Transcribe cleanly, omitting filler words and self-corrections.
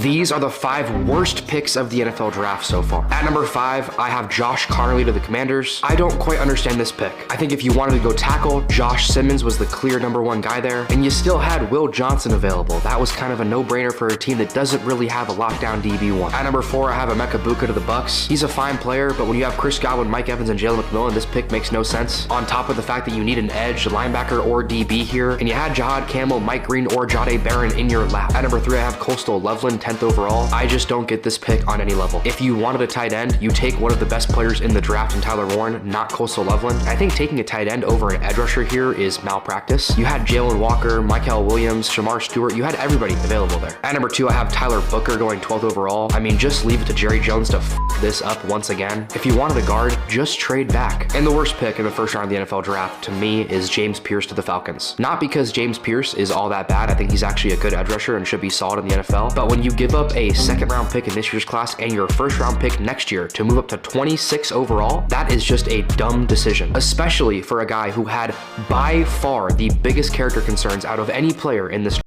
These are the 5 worst picks of the NFL draft so far. At number 5, I have Josh Conerly to the Commanders. I don't quite understand this pick. I think if you wanted to go tackle, Josh Simmons was the clear number 1 guy there, and you still had Will Johnson available. That was kind of a no-brainer for a team that doesn't really have a lockdown DB1. At number 4, I have Emeka Buka to the Bucks. He's a fine player, but when you have Chris Godwin, Mike Evans, and Jalen McMillan, this pick makes no sense. On top of the fact that you need an edge, linebacker, or DB here, and you had Jahad Campbell, Mike Green, or Jahdae Barron in your lap. At number 3, I have Coastal Loveland, 10th overall. I just don't get this pick on any level. If you wanted a tight end, you take one of the best players in the draft in Tyler Warren, not Coastal Loveland. I think taking a tight end over an edge rusher here is malpractice. You had Jalen Walker, Michael Williams, Shamar Stewart. You had everybody available there. At number 2, I have Tyler Booker going 12th overall. I mean, just leave it to Jerry Jones to f this up once again. If you wanted a guard, just trade back. And the worst pick in the first round of the NFL draft to me is James Pierce to the Falcons. Not because James Pierce is all that bad. I think he's actually a good edge rusher and should be solid in the NFL. But when you give up a second round pick in this year's class and your first round pick next year to move up to 26 overall, that is just a dumb decision, especially for a guy who had by far the biggest character concerns out of any player in this